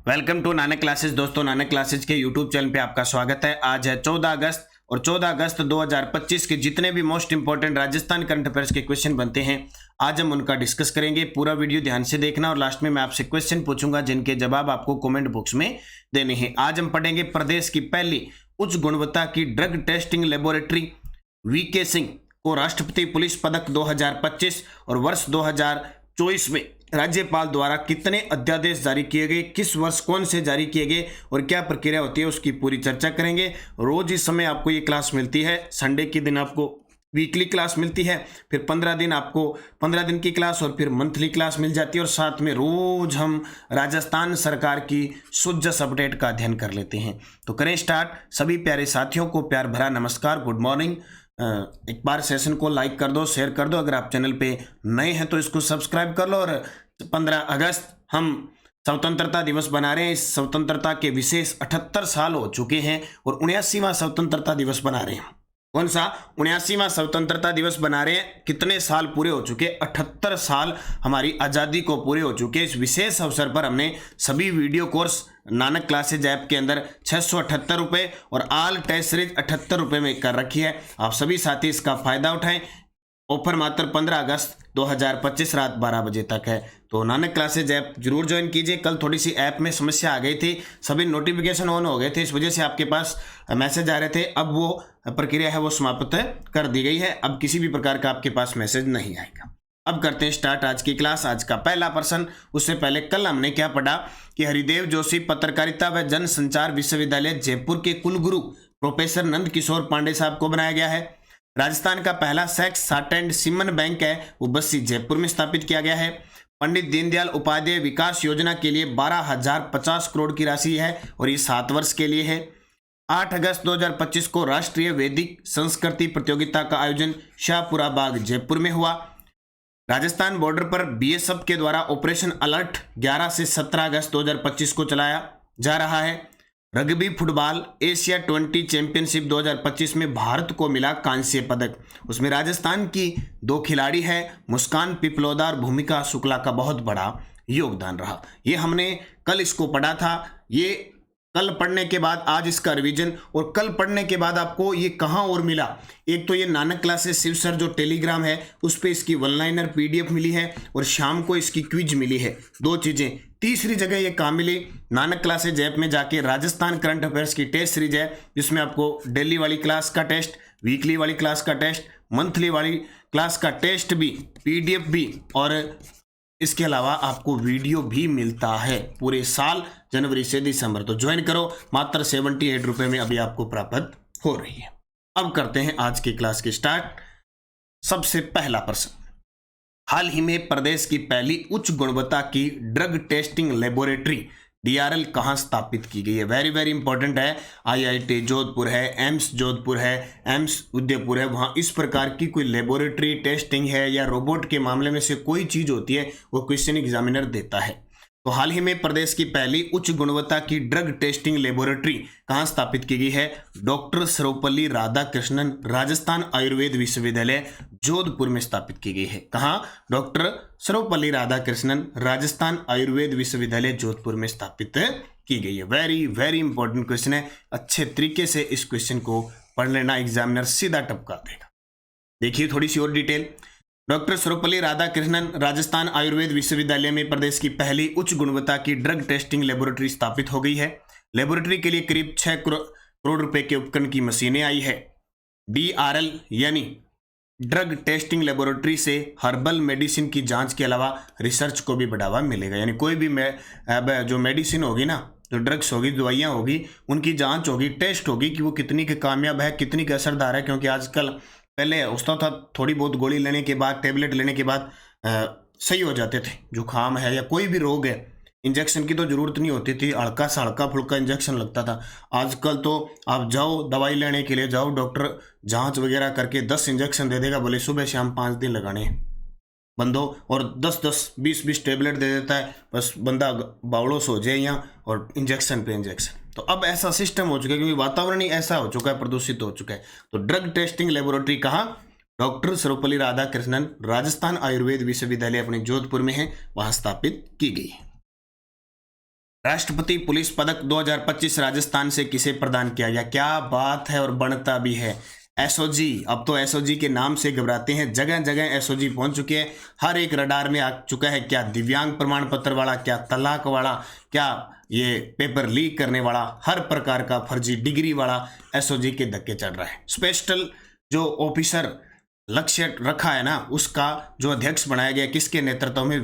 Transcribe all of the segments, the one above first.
Welcome to Nanak Classes. दोस्तों, Nanak Classes के YouTube channel पे आपका स्वागत है। आज है 14 अगस्त और 14 अगस्त 2025 के जितने भी most important Rajasthan current affairs के क्वेश्चन बनते हैं आज हम उनका डिस्कस करेंगे। पूरा वीडियो ध्यान से देखना और लास्ट में मैं आपसे क्वेश्चन पूछूंगा जिनके जवाब आपको कमेंट बॉक्स में देने हैं। आज हम पढ़ेंगे प्रदेश की पहली उच्च गुणवत्ता की drug testing laboratory VK Singh को राष्ट्रपति पुलिस पदक 2025 और वर्ष 2024 में राज्यपाल द्वारा कितने अध्यादेश जारी किए गए, किस वर्ष कौन से जारी किए गए और क्या प्रक्रिया होती है उसकी पूरी चर्चा करेंगे। रोज इस समय आपको ये क्लास मिलती है। संडे के दिन आपको वीकली क्लास मिलती है, फिर 15 दिन आपको 15 दिन की क्लास और फिर मंथली क्लास मिल जाती है और साथ में रोज हम राजस्थान सरकार की सुजस अपडेट का अध्ययन कर लेते हैं। तो करें स्टार्ट। सभी प्यारे साथियों को प्यार भरा नमस्कार, गुड मॉर्निंग। एक बार सेशन को लाइक कर दो, शेयर कर दो। अगर आप चैनल पे नए हैं तो इसको सब्सक्राइब कर लो। और 15 अगस्त हम स्वतंत्रता दिवस बना रहे हैं। इस स्वतंत्रता के विशेष 78 साल हो चुके हैं और 79वां स्वतंत्रता दिवस बना रहे हैं। कौन सा 79वां स्वतंत्रता दिवस बना रहे हैं? कितने साल पूरे हो चुके? 78 साल हमारी आज़ादी को पूरे हो चुके। इस विशेष अवसर पर हमने सभी video course Nanak classes app के अंदर 678 रुपये और ऑल टेस्ट सीरीज 78 रुपये में कर रखी है। आप सभी साथी इसका फायदा उठाएं। ऑफर मात्र 15 अगस्त 2025 रात 12 बजे तक है। तो नानक क्लासेज ऐप जरूर ज्वाइन कीजिए। कल थोड़ी सी ऐप में समस्या आ गई थी, सभी नोटिफिकेशन ऑन हो गए थे, इस वजह से आपके पास मैसेज आ रहे थे। अब वो प्रक्रिया है वो समाप्त कर दी गई है। अब किसी भी प्रकार का आपके पास मैसेज नहीं आएगा। अब करते हैं स्टार्ट आज की क्लास। आज का पहला प्रश्न। उससे पहले कल हमने क्या पढ़ा कि हरिदेव जोशी पत्रकारिता व जनसंचार विश्वविद्यालय जयपुर के कुलगुरु प्रोफेसर नंद किशोर पांडे साहब को बनाया गया है। राजस्थान का पहला सेक्स साट एंड सीमन बैंक है वो बस्सी जयपुर में स्थापित किया गया है। पंडित दीनदयाल उपाध्याय विकास योजना के लिए 12,050 करोड़ की राशि है और ये 7 वर्ष के लिए है। 8 अगस्त 2025 को राष्ट्रीय वैदिक संस्कृति प्रतियोगिता का आयोजन शाहपुरा बाग जयपुर में हुआ। राजस्थान बॉर्डर पर बीएसएफ के द्वारा ऑपरेशन अलर्ट 11 से 17 अगस्त 2025 को चलाया जा रहा है। रग्बी फुटबॉल एशिया 20 चैंपियनशिप 2025 में भारत को मिला कांस्य पदक। उसमें राजस्थान की 2 खिलाड़ी है, मुस्कान पिपलोदा और भूमिका शुक्ला का बहुत बड़ा योगदान रहा। ये हमने कल इसको पढ़ा था। ये कल पढ़ने के बाद आज इसका रिवीजन और कल पढ़ने के बाद आपको ये कहाँ और मिला। एक तो ये नानक क्लासेस शिव सर जो टेलीग्राम है उस पर इसकी वन लाइनर पीडीएफ मिली है और शाम को इसकी क्विज मिली है। 2 चीज़ें। तीसरी जगह ये कहाँ मिली? नानक क्लासेज ऐप में जाके राजस्थान करंट अफेयर्स की टेस्ट सीरीज है जिसमें आपको डेली वाली क्लास का टेस्ट, वीकली वाली क्लास का टेस्ट, मंथली वाली क्लास का टेस्ट भी, पीडीएफ भी और इसके अलावा आपको वीडियो भी मिलता है पूरे साल जनवरी से दिसंबर। तो ज्वाइन करो, मात्र 78 रुपये में अभी आपको प्राप्त हो रही है। अब करते हैं आज की क्लास की स्टार्ट। सबसे पहला प्रश्न। हाल ही में प्रदेश की पहली उच्च गुणवत्ता की ड्रग टेस्टिंग लेबोरेटरी डीआरएल कहाँ स्थापित की गई है? वेरी वेरी इंपॉर्टेंट है। आईआईटी जोधपुर है, एम्स जोधपुर है, एम्स उदयपुर है। वहाँ इस प्रकार की कोई लेबोरेटरी टेस्टिंग है या रोबोट के मामले में से कोई चीज़ होती है वो क्वेश्चन एग्जामिनर देता है। तो हाल ही में प्रदेश की पहली उच्च गुणवत्ता की ड्रग टेस्टिंग लेबोरेटरी कहाँ स्थापित की गई है? डॉक्टर सर्वपल्ली राधाकृष्णन राजस्थान आयुर्वेद विश्वविद्यालय जोधपुर में स्थापित की गई है। कहाँ? डॉक्टर सर्वपल्ली राधाकृष्णन राजस्थान आयुर्वेद विश्वविद्यालय जोधपुर में स्थापित की गई है। वेरी वेरी इंपॉर्टेंट क्वेश्चन है। अच्छे तरीके से इस क्वेश्चन को पढ़ लेना, एग्जामिनर सीधा टपका देगा। देखिए थोड़ी सी और डिटेल। डॉक्टर सर्वपल्ली राधाकृष्णन राजस्थान आयुर्वेद विश्वविद्यालय में प्रदेश की पहली उच्च गुणवत्ता की ड्रग टेस्टिंग लेबोरेटरी स्थापित हो गई है। लेबोरेटरी के लिए करीब 6 करोड़ रुपए के उपकरण की मशीनें आई है। डीआरएल यानी ड्रग टेस्टिंग लेबोरेटरी से हर्बल मेडिसिन की जांच के अलावा रिसर्च को भी बढ़ावा मिलेगा। यानी कोई भी जो मेडिसिन होगी ना, जो ड्रग्स होगी, दवाइयाँ होगी, उनकी जांच होगी, टेस्ट होगी कि वो कितनी के कामयाब है, कितनी के असरदार है। क्योंकि आजकल पहले होता था थोड़ी बहुत गोली लेने के बाद, टेबलेट लेने के बाद सही हो जाते थे। जुकाम है या कोई भी रोग है, इंजेक्शन की तो ज़रूरत नहीं होती थी, हल्का सा हल्का फुल्का इंजेक्शन लगता था। आजकल तो आप जाओ दवाई लेने के लिए जाओ, डॉक्टर जांच वगैरह करके 10 इंजेक्शन दे देगा, बोले सुबह शाम 5 दिन लगाने हैं बंदो, और 10-10 20-20 टेबलेट दे देता है, बस बंदा बावड़ोस हो जाए यहाँ और इंजेक्शन पे इंजेक्शन। तो अब ऐसा सिस्टम हो चुका है क्योंकि वातावरण ही ऐसा हो चुका है, प्रदूषित हो चुका है। तो ड्रग टेस्टिंग लेबोरेटरी कहाँ? डॉक्टर सर्वपल्ली राधाकृष्णन राजस्थान आयुर्वेद विश्वविद्यालय अपने जोधपुर में है, वहां स्थापित की गई है। राष्ट्रपति पुलिस पदक 2025 राजस्थान से किसे प्रदान किया गया? क्या बात है, और बनता भी है। एसओजी, अब तो एसओजी के नाम से घबराते हैं, जगह जगह एसओजी पहुंच चुके हैं, हर एक रडार में आ चुका है। क्या दिव्यांग प्रमाण पत्र वाला, क्या तलाक वाला, क्या ये पेपर लीक करने वाला, हर प्रकार का फर्जी डिग्री वाला एसओजी के धक्के चढ़ रहा है। स्पेशल जो ऑफिसर लक्ष्य रखा है ना, उसका जो अध्यक्ष बनाया गया किसके नेतृत्व में?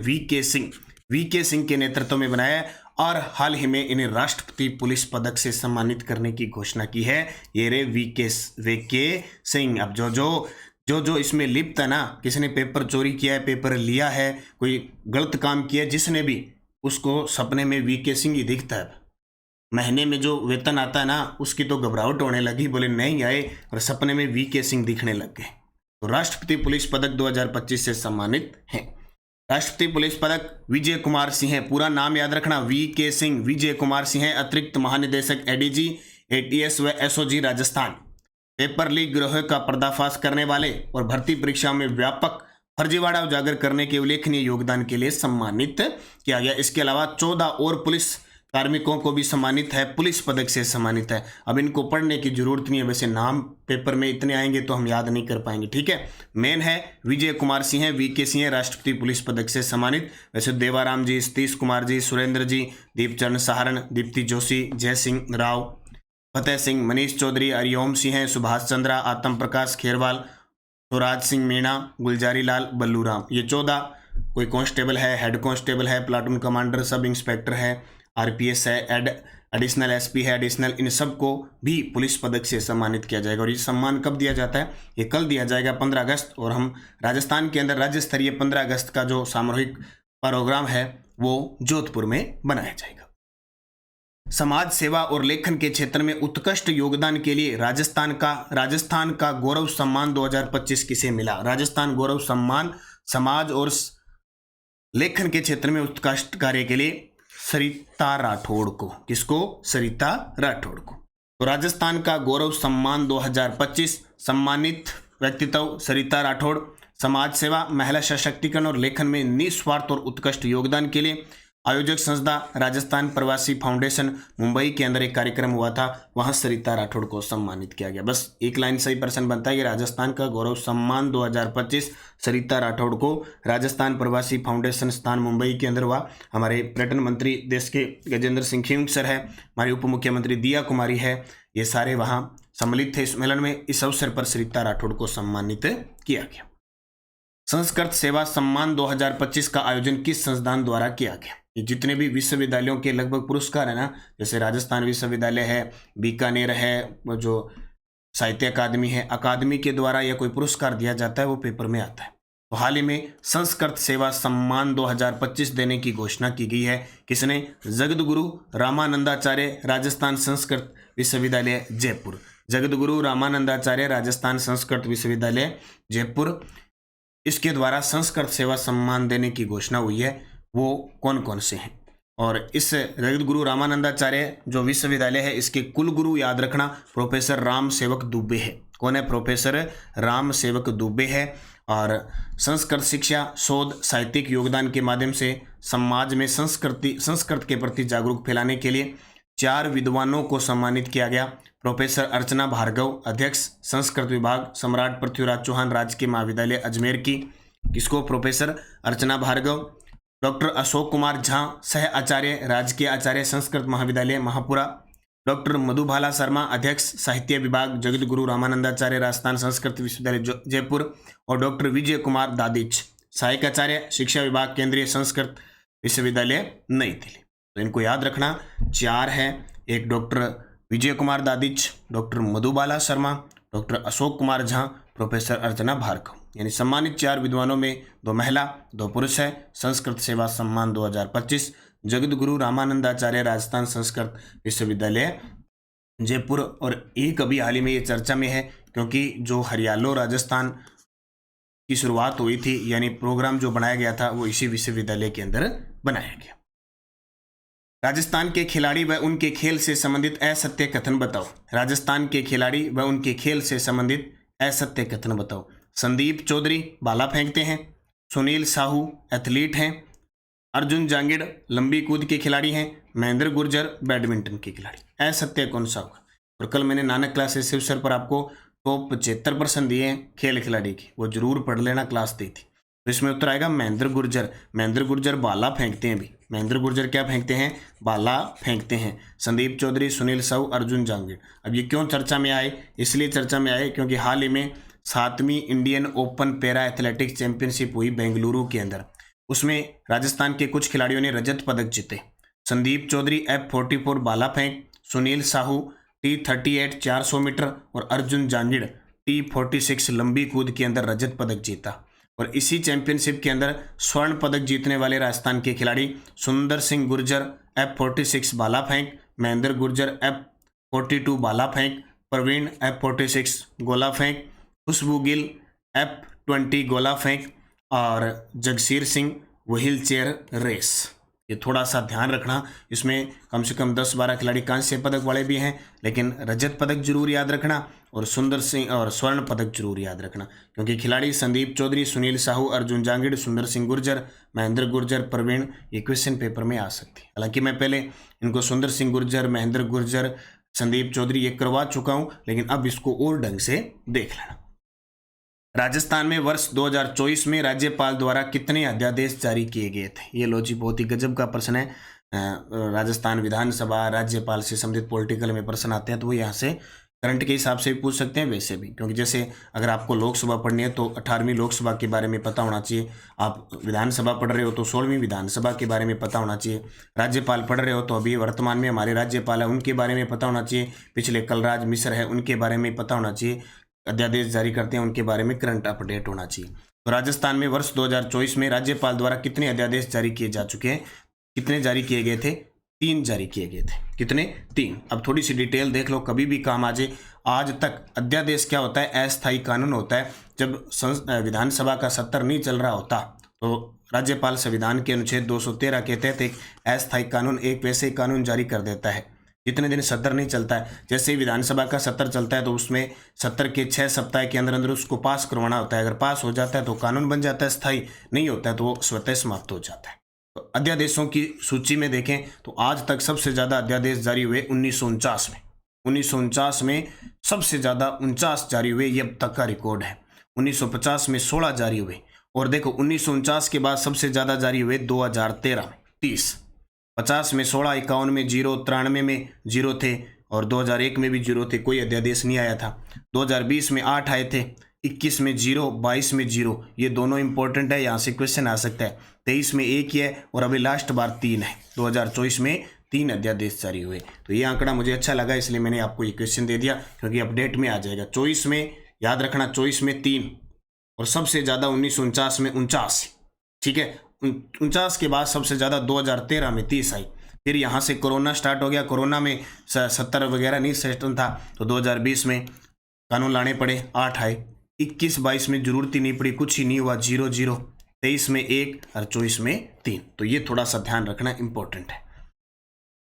वीके सिंह के नेतृत्व में बनाया है, और हाल ही में इन्हें राष्ट्रपति पुलिस पदक से सम्मानित करने की घोषणा की है। ये रे वीके सिंह। अब जो इसमें लिप्त है ना, किसी ने पेपर चोरी किया है, पेपर लिया है, कोई गलत काम किया है, जिसने भी, उसको सपने में वीके सिंह ही दिखता है। महीने में जो वेतन आता है ना, उसकी तो घबराहट होने लगी, बोले नहीं आए, और सपने में वीके सिंह दिखने लग गए। तो राष्ट्रपति पुलिस पदक 2025 से सम्मानित हैं। राष्ट्रपति पुलिस पदक विजय कुमार सिंह है, पूरा नाम याद रखना, वीके सिंह, विजय कुमार सिंह है, अतिरिक्त महानिदेशक एडीजी एटीएस व एसओजी राजस्थान। पेपर लीक गिरोह का पर्दाफाश करने वाले और भर्ती परीक्षाओं में व्यापक फर्जीवाड़ा उजागर करने के उल्लेखनीय योगदान के लिए सम्मानित किया गया। इसके अलावा 14 और पुलिस कार्मिकों को भी सम्मानित है, पुलिस पदक से सम्मानित है। अब इनको पढ़ने की जरूरत नहीं है, वैसे नाम पेपर में इतने आएंगे तो हम याद नहीं कर पाएंगे, ठीक है। मेन है विजय कुमार सिंह है, वीके सिंह है, राष्ट्रपति पुलिस पदक से सम्मानित। वैसे देवाराम जी, सतीश कुमार जी, सुरेंद्र जी, दीपचरण सहारण, दीप्ति जोशी, जय सिंह राव, फतेह सिंह, मनीष चौधरी, हरिओम सिंह है, सुभाष चंद्रा, आत्म प्रकाश खेरवाल, स्वराज सिंह मीणा, गुलजारी लाल, बल्लूराम। ये 14, कोई कांस्टेबल है, हेड कांस्टेबल है, प्लाटून कमांडर, सब इंस्पेक्टर है, आरपीएस है, एडिशनल एसपी है, एडिशनल, इन सब को भी पुलिस पदक से सम्मानित किया जाएगा। और ये सम्मान कब दिया जाता है? ये कल दिया जाएगा 15 अगस्त, और हम राजस्थान के अंदर राज्य स्तरीय 15 अगस्त का जो सामूहिक प्रोग्राम है वो जोधपुर में बनाया जाएगा। समाज सेवा और लेखन के क्षेत्र में उत्कृष्ट योगदान के लिए राजस्थान का गौरव सम्मान 2025 किसे मिला? राजस्थान गौरव सम्मान समाज और लेखन के क्षेत्र में उत्कृष्ट कार्य के लिए सरिता राठौड़ को। किसको? सरिता राठौड़ को। तो राजस्थान का गौरव सम्मान 2025 सम्मानित व्यक्तित्व सरिता राठौड़। समाज सेवा, महिला सशक्तिकरण और लेखन में निस्वार्थ और उत्कृष्ट योगदान के लिए आयोजक संस्था राजस्थान प्रवासी फाउंडेशन मुंबई के अंदर एक कार्यक्रम हुआ था, वहां सरिता राठौड़ को सम्मानित किया गया। बस एक लाइन सही प्रश्न बनता है कि राजस्थान का गौरव सम्मान 2025 सरिता राठौड़ को राजस्थान प्रवासी फाउंडेशन स्थान मुंबई के अंदर हुआ। हमारे पर्यटन मंत्री देश के गजेंद्र सिंह खींग सर है, हमारी उप मुख्यमंत्री दिया कुमारी है, ये सारे वहां सम्मिलित थे इस सम्मेलन में। इस अवसर पर सरिता राठौड़ को सम्मानित किया गया। संस्कृत सेवा सम्मान 2025 का आयोजन किस संस्थान द्वारा किया गया? ये जितने भी विश्वविद्यालयों के लगभग पुरस्कार है ना, जैसे राजस्थान विश्वविद्यालय है, बीकानेर है, जो साहित्य अकादमी है, अकादमी के द्वारा या कोई पुरस्कार दिया जाता है वो पेपर में आता है। तो हाल ही में संस्कृत सेवा सम्मान 2025 देने की घोषणा की गई है। किसने? जगतगुरु रामानंदाचार्य, राजस्थान संस्कृत विश्वविद्यालय जयपुर। जगतगुरु रामानंदाचार्य, राजस्थान संस्कृत विश्वविद्यालय जयपुर, इसके द्वारा संस्कृत सेवा सम्मान देने की घोषणा हुई है। वो कौन कौन से हैं? और इस जगतगुरु रामानंदाचार्य जो विश्वविद्यालय है, इसके कुलगुरु याद रखना प्रोफेसर राम सेवक दुबे है। कौन है? प्रोफेसर राम सेवक दुबे है। और संस्कृत शिक्षा, शोध, साहित्यिक योगदान के माध्यम से समाज में संस्कृत के प्रति जागरूक फैलाने के लिए 4 विद्वानों को सम्मानित किया गया। प्रोफेसर अर्चना भार्गव, अध्यक्ष संस्कृत विभाग, सम्राट पृथ्वीराज चौहान राजकीय महाविद्यालय अजमेर की। किसको? प्रोफेसर अर्चना भार्गव। डॉक्टर अशोक कुमार झा, सह आचार्य, राजकीय आचार्य, संस्कृत महाविद्यालय महापुरा। डॉक्टर मधुबाला शर्मा, अध्यक्ष साहित्य विभाग, जगतगुरु रामानंदाचार्य, राजस्थान संस्कृत विश्वविद्यालय जयपुर। और डॉक्टर विजय कुमार दादिच, सहायक आचार्य, शिक्षा विभाग, केंद्रीय संस्कृत विश्वविद्यालय नई दिल्ली। तो इनको याद रखना, 4 है। एक doctor Vijay Kumar Dadhich, doctor Madhubala Sharma, doctor Ashok Kumar Jha, professor Archana Bhargava. यानी सम्मानित 4 विद्वानों में 2 महिला 2 पुरुष है। संस्कृत सेवा सम्मान 2025 जगतगुरु रामानंदाचार्य, राजस्थान संस्कृत विश्वविद्यालय जयपुर। और एक अभी हाल ही में ये चर्चा में है, क्योंकि जो हरियालो राजस्थान की शुरुआत हुई थी, यानी प्रोग्राम जो बनाया गया था वो इसी विश्वविद्यालय के अंदर बनाया गया। राजस्थान के खिलाड़ी व उनके खेल से संबंधित असत्य कथन बताओ। राजस्थान के खिलाड़ी व उनके खेल से संबंधित असत्य कथन बताओ। संदीप चौधरी भाला फेंकते हैं, सुनील साहू एथलीट हैं, अर्जुन जांगिड़ लंबी कूद के खिलाड़ी हैं, महेंद्र गुर्जर बैडमिंटन के खिलाड़ी। असत्य कौन सा होगा? और कल मैंने नानक क्लासेस शिव सर पर आपको टॉप 75% दिए हैं खेल खिलाड़ी की, वो जरूर पढ़ लेना, क्लास दी थी। तो इसमें उत्तर आएगा महेंद्र गुर्जर। महेंद्र गुर्जर बाला फेंकते हैं भी, महेंद्र गुर्जर क्या फेंकते हैं? बाला फेंकते हैं। संदीप चौधरी, सुनील साहू, अर्जुन जांगिड़। अब ये क्यों चर्चा में आए? इसलिए चर्चा में आए क्योंकि हाल ही में 7वीं Indian open para athletics championship हुई बेंगलुरु के अंदर। उसमें राजस्थान के कुछ खिलाड़ियों ने रजत पदक जीते। संदीप चौधरी F44 बाला फेंक, सुनील साहू T38 400 मीटर और अर्जुन जांगिड़ T46 लंबी कूद के अंदर रजत पदक जीता। और इसी चैंपियनशिप के अंदर स्वर्ण पदक जीतने वाले राजस्थान के खिलाड़ी सुंदर सिंह गुर्जर F46 बाला फेंक, महेंद्र गुर्जर F42 बाला फेंक, प्रवीण F46 गोला फेंक, खुशबू गिल F20 गोला फेंक और Jagsir Singh wheel chair race. ये थोड़ा सा ध्यान रखना, इसमें कम से कम 10-12 खिलाड़ी कांस्य पदक वाले भी हैं, लेकिन रजत पदक जरूर याद रखना और सुंदर सिंह और स्वर्ण पदक जरूर याद रखना, क्योंकि खिलाड़ी संदीप चौधरी, सुनील साहू, अर्जुन जांगिड़, सुंदर सिंह गुर्जर, महेंद्र गुर्जर, प्रवीण, ये क्वेश्चन पेपर में आ सकती है। हालांकि मैं पहले इनको सुंदर सिंह गुर्जर, महेंद्र गुर्जर, संदीप चौधरी ये करवा चुका हूं, लेकिन अब इसको और ढंग से देख लेना। राजस्थान में वर्ष 2024 में राज्यपाल द्वारा कितने अध्यादेश जारी किए गए थे? ये लो जी, बहुत ही गजब का प्रश्न है। राजस्थान विधानसभा राज्यपाल से संबंधित पॉलिटिकल में प्रश्न आते हैं तो वो यहाँ से करंट के हिसाब से भी पूछ सकते हैं, वैसे भी, क्योंकि जैसे अगर आपको लोकसभा पढ़नी है तो 18वीं लोकसभा के बारे में पता होना चाहिए, आप विधानसभा पढ़ रहे हो तो 16वीं विधानसभा के बारे में पता होना चाहिए, राज्यपाल पढ़ रहे हो तो अभी वर्तमान में हमारे राज्यपाल है उनके बारे में पता होना चाहिए, पिछले कलराज मिश्र है उनके बारे में पता होना चाहिए, अध्यादेश जारी करते हैं उनके बारे में करंट अपडेट होना चाहिए। तो राजस्थान में वर्ष 2024 में राज्यपाल द्वारा कितने अध्यादेश जारी किए जा चुके हैं? कितने जारी किए गए थे? 3 जारी किए गए थे। कितने? 3। अब थोड़ी सी डिटेल देख लो, कभी भी काम आ जाए। आज तक अध्यादेश क्या होता है? अस्थायी कानून होता है। जब विधानसभा का सत्र नहीं चल रहा होता तो राज्यपाल संविधान के अनुच्छेद 213 के तहत एक अस्थायी कानून, एक वैसे कानून जारी कर देता है जितने दिन सत्र नहीं चलता है। जैसे ही विधानसभा का सत्र चलता है तो उसमें सत्र के 6 सप्ताह के अंदर अंदर उसको पास करवाना होता है। अगर पास हो जाता है तो कानून बन जाता है, स्थायी नहीं होता है तो वो स्वतः समाप्त हो जाता है। तो अध्यादेशों की सूची में देखें तो आज तक सबसे ज़्यादा अध्यादेश जारी हुए 1949 में। 1949 में सबसे ज़्यादा 49 जारी हुए, ये अब तक का रिकॉर्ड है। 1950 में 16 जारी हुए और देखो 1949 के बाद सबसे ज़्यादा जारी हुए 2013 में 30। 50 में 16, 51 में 0, 93 में 0 थे और 2001 में भी 0 थे, कोई अध्यादेश नहीं आया था। 2020 में 8 आए थे, 21 में 0, 22 में 0, ये दोनों इंपॉर्टेंट है, यहाँ से क्वेश्चन आ सकता है। 23 में 1 ही है और अभी लास्ट बार 3 है। 2024 में 3 अध्यादेश जारी हुए। तो ये आंकड़ा मुझे अच्छा लगा, इसलिए मैंने आपको ये क्वेश्चन दे दिया, क्योंकि अपडेट में आ जाएगा। 24 में याद रखना, 24 में 3 और सबसे ज़्यादा 1949 में 49, ठीक है। 49 के बाद सबसे ज़्यादा 2013 में 30 आई। फिर यहाँ से कोरोना स्टार्ट हो गया, कोरोना में 70 वगैरह नहीं सिस्टम था तो 2020 में कानून लाने पड़े, 8 आए। 21-22 में जरूरत ही नहीं पड़ी, कुछ ही नहीं हुआ, 0-0। 23 में 1 और 24 में 3। तो ये थोड़ा सा ध्यान रखना इंपॉर्टेंट है।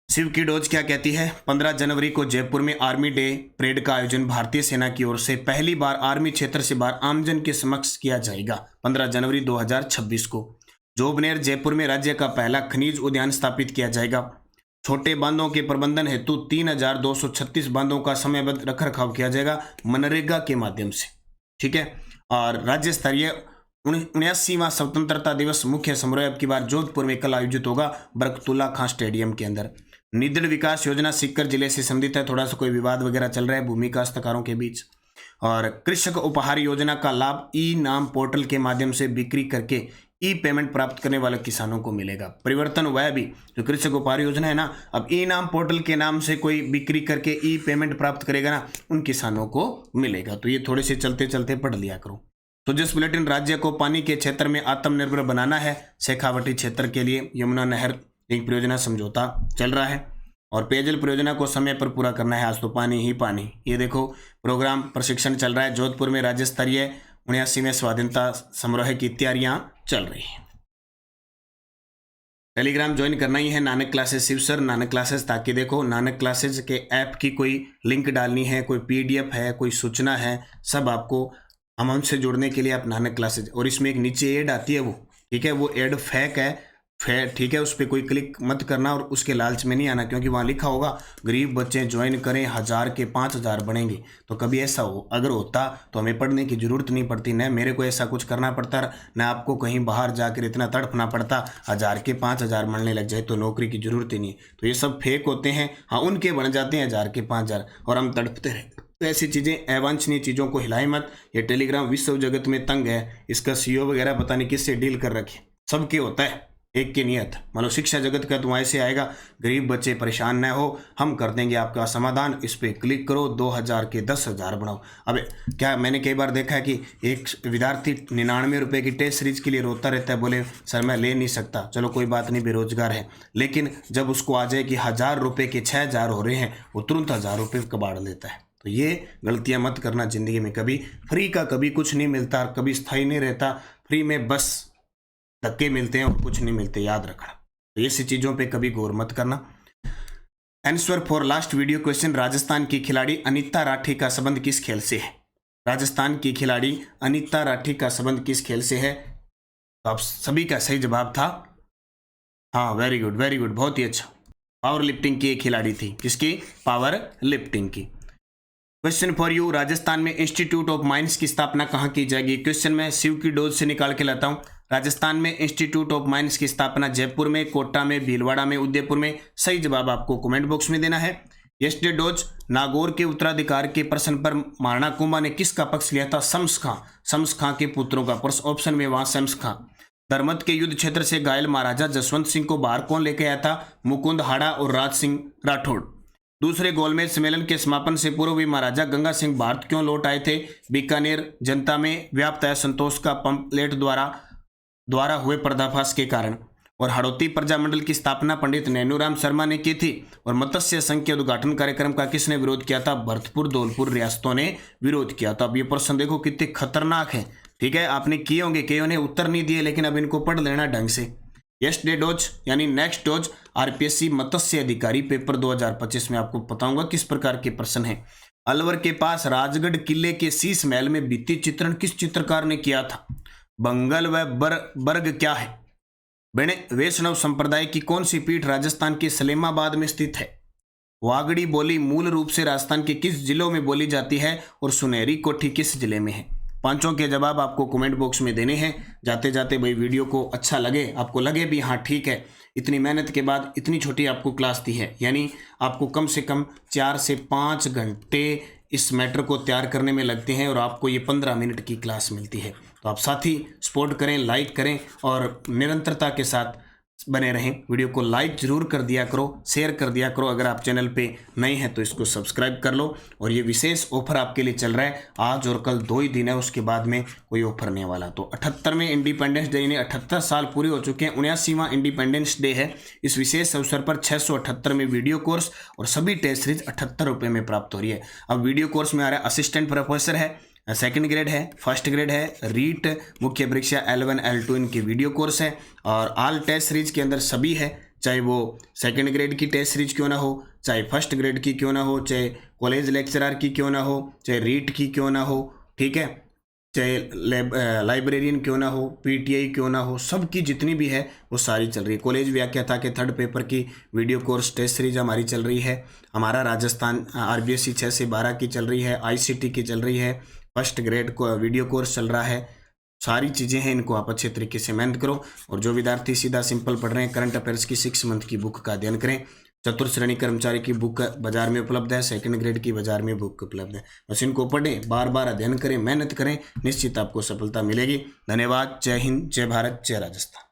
शिव की डोज क्या कहती है? 15 जनवरी को जयपुर में आर्मी डे परेड का आयोजन भारतीय सेना की ओर से पहली बार आर्मी क्षेत्र से बाहर आमजन के समक्ष किया जाएगा। 15 जनवरी 2026 को जोबनेर जयपुर में राज्य का पहला खनिज उद्यान स्थापित किया जाएगा। छोटे बांधों के प्रबंधन हेतु 3236 बांधों का समयबद्ध रखरखाव किया जाएगा मनरेगा के माध्यम से, ठीक है। और राज्य स्तरीय 79वां स्वतंत्रता दिवस मुख्य समारोह अब की बार जोधपुर में कल आयोजित होगा बरकतुल्ला खां स्टेडियम के अंदर। निधड़ विकास योजना सीकर जिले से संबंधित है, थोड़ा सा कोई विवाद वगैरह चल रहा है भूमि काश्तकारों के बीच। और कृषक उपहार योजना का लाभ ई नाम पोर्टल के माध्यम से बिक्री करके ई पेमेंट प्राप्त करने वाले किसानों को मिलेगा। परिवर्तन हुआ है अभी, जो कृषक उपहार योजना है ना, अब ई नाम पोर्टल के नाम से कोई बिक्री करके ई पेमेंट प्राप्त करेगा ना, उन किसानों को मिलेगा। तो ये थोड़े से चलते चलते पढ़ लिया करो। तो जिस बुलेटिन, राज्य को पानी के क्षेत्र में आत्मनिर्भर बनाना है, शेखावटी क्षेत्र के लिए यमुना नहर एक परियोजना समझौता चल रहा है और पेयजल परियोजना को समय पर पूरा करना है। आज तो पानी ही पानी। ये देखो प्रोग्राम प्रशिक्षण चल रहा है जोधपुर में, राज्य स्तरीय 79वें स्वाधीनता समारोह की तैयारियां चल रही है। टेलीग्राम ज्वाइन करना ही है, Nanak classes Shiv sir Nanak classes, ताकि देखो नानक क्लासेस के ऐप की कोई लिंक डालनी है, कोई PDF है, कोई सूचना है, सब आपको हमसे जुड़ने के लिए आप नानक क्लासेस, और इसमें एक नीचे ऐड आती है वो, ठीक है, वो ऐड फेक है, ठीक है, उस पर कोई क्लिक मत करना और उसके लालच में नहीं आना, क्योंकि वहाँ लिखा होगा गरीब बच्चे ज्वाइन करें 1000 के 5000 बनेंगे। तो कभी ऐसा हो अगर होता तो हमें पढ़ने की ज़रूरत नहीं पड़ती, न मेरे को ऐसा कुछ करना पड़ता, न आपको कहीं बाहर जाकर इतना तड़पना पड़ता। 1000 के 5000 बनने लग जाए तो नौकरी की ज़रूरत ही नहीं। तो ये सब फेक होते हैं। हाँ, उनके बन जाते हैं 1000 के 5000 और हम तड़पते रहे। तो ऐसी चीज़ें, अवांछनीय चीज़ों को हिलाए मत। ये टेलीग्राम विश्व जगत में तंग है, इसका CEO वगैरह पता नहीं किससे डील कर रखे। सबके होता है, एक की नियत। मान लो शिक्षा जगत का तो ऐसे आएगा, गरीब बच्चे परेशान न हो, हम कर देंगे आपका समाधान, इस पर क्लिक करो, 2000 के 10,000 बनाओ। अब क्या मैंने कई बार देखा है कि एक विद्यार्थी 99 रुपये की टेस्ट सीरीज के लिए रोता रहता है, बोले सर मैं ले नहीं सकता। चलो कोई बात नहीं, बेरोजगार है, लेकिन जब उसको आ जाए कि 1000 रुपये के 6000 हो रहे हैं, वो तुरंत 1000 रुपये कबाड़ लेता है। तो ये गलतियां मत करना ज़िंदगी में। कभी फ्री का कभी कुछ नहीं मिलता, कभी स्थायी नहीं रहता। फ्री में बस धक्के मिलते हैं और कुछ नहीं मिलते, याद रखना। तो ऐसी चीज़ों पे कभी गौर मत करना। Answer for last video question, Rajasthan की खिलाड़ी अनीता राठी का संबंध किस खेल से है? राजस्थान की खिलाड़ी अनीता राठी का संबंध किस खेल से है? तो आप सभी का सही जवाब था हाँ, वेरी गुड वेरी गुड, बहुत ही अच्छा। पावर लिफ्टिंग की एक खिलाड़ी थी। किसकी? पावर लिफ्टिंग की। क्वेश्चन फॉर यू, राजस्थान में इंस्टीट्यूट ऑफ माइंस की स्थापना कहाँ की जाएगी? क्वेश्चन मैं शिव की डोज से निकाल के लाता हूँ। राजस्थान में इंस्टीट्यूट ऑफ माइंस की स्थापना जयपुर में, कोटा में, भीलवाड़ा में, उदयपुर में। सही जवाब आपको कमेंट बॉक्स में देना है। यस्टरडे डोज, नागौर के उत्तराधिकार के प्रश्न पर महाराणा कुंभा ने किसका पक्ष लिया था? शम्स खां, शम्स खां के पुत्रों का। ऑप्शन में वहां शम्स खां। धर्मत के युद्ध क्षेत्र से घायल महाराजा जसवंत सिंह को बाहर कौन लेके आया था? मुकुंद हाड़ा और राज सिंह राठौड़। दूसरे गोलमेज सम्मेलन के समापन से पूर्व भी महाराजा गंगा सिंह भारत क्यों लौट आए थे? बीकानेर जनता में व्याप्त असंतोष का पंपलेट द्वारा हुए पर्दाफाश के कारण। और हड़ौती प्रजामंडल की स्थापना पंडित नैनूराम शर्मा ने की थी। और मत्स्य संघ के उद्घाटन कार्यक्रम का किसने विरोध किया था? भरतपुर, धौलपुर रियासतों ने विरोध किया था। अब ये प्रश्न देखो कितने खतरनाक है। ठीक है, आपने किए होंगे, कईयों ने उत्तर नहीं दिए, लेकिन अब इनको पढ़ लेना ढंग से। यस्टरडे डोज यानी नेक्स्ट डोज, आरपीएससी मत्स्य अधिकारी पेपर 2025 में आपको बताऊंगा किस प्रकार के प्रश्न हैं। अलवर के पास राजगढ़ किले के शीश महल में भित्ति चित्रण किस चित्रकार ने किया था? बंगल व बर्ग क्या है? वैष्णव संप्रदाय की कौन सी पीठ राजस्थान के सलेमाबाद में स्थित है? वागड़ी बोली मूल रूप से राजस्थान के किस जिलों में बोली जाती है? और सुनहरी कोठी किस जिले में है? पांचों के जवाब आपको कमेंट बॉक्स में देने हैं। जाते जाते भाई वीडियो को अच्छा लगे, आपको लगे भी हाँ ठीक है, इतनी मेहनत के बाद इतनी छोटी आपको क्लास दी है, यानी आपको कम से कम 4 से 5 घंटे इस मैटर को तैयार करने में लगते हैं और आपको ये 15 मिनट की क्लास मिलती है। तो आप साथ ही सपोर्ट करें, लाइक करें और निरंतरता के साथ बने रहें। वीडियो को लाइक जरूर कर दिया करो, शेयर कर दिया करो। अगर आप चैनल पे नए हैं तो इसको सब्सक्राइब कर लो। और ये विशेष ऑफर आपके लिए चल रहा है, आज और कल 2 ही दिन है, उसके बाद में कोई ऑफर नहीं वाला। तो 78वें इंडिपेंडेंस डे, यानी 78 साल पूरे हो चुके हैं, 79वां इंडिपेंडेंस डे है। इस विशेष अवसर पर 678 में वीडियो कोर्स और सभी टेस्ट सीरीज 78 रुपये में प्राप्त हो रही है। अब वीडियो कोर्स में आ रहा है असिस्टेंट प्रोफेसर है, सेकंड ग्रेड है, फर्स्ट ग्रेड है, रीट, मुख्य परीक्षा L1 L2 इनके वीडियो कोर्स है। और ऑल टेस्ट सीरीज के अंदर सभी है, चाहे वो सेकंड ग्रेड की टेस्ट सीरीज क्यों ना हो, चाहे फर्स्ट ग्रेड की क्यों ना हो, चाहे कॉलेज लेक्चरर की क्यों ना हो, चाहे रीट की क्यों ना हो, ठीक है, चाहे लाइब्रेरियन क्यों ना हो, PTI क्यों ना हो, सबकी जितनी भी है वो सारी चल रही है। कॉलेज व्याख्याता के 3rd पेपर की वीडियो कोर्स टेस्ट सीरीज हमारी चल रही है। हमारा राजस्थान RBSC 6 से 12 की चल रही है, ICT की चल रही है, फर्स्ट ग्रेड को वीडियो कोर्स चल रहा है। सारी चीज़ें हैं, इनको आप अच्छे तरीके से मेहनत करो। और जो विद्यार्थी सीधा सिंपल पढ़ रहे हैं, करंट अफेयर्स की 6 मंथ की बुक का अध्ययन करें। चतुर्थ श्रेणी कर्मचारी की बुक बाजार में उपलब्ध है, सेकंड ग्रेड की बाजार में बुक उपलब्ध है। बस इनको पढ़ें, बार बार अध्ययन करें, मेहनत करें, निश्चित आपको सफलता मिलेगी। धन्यवाद। जय हिंद, जय भारत, जय राजस्थान।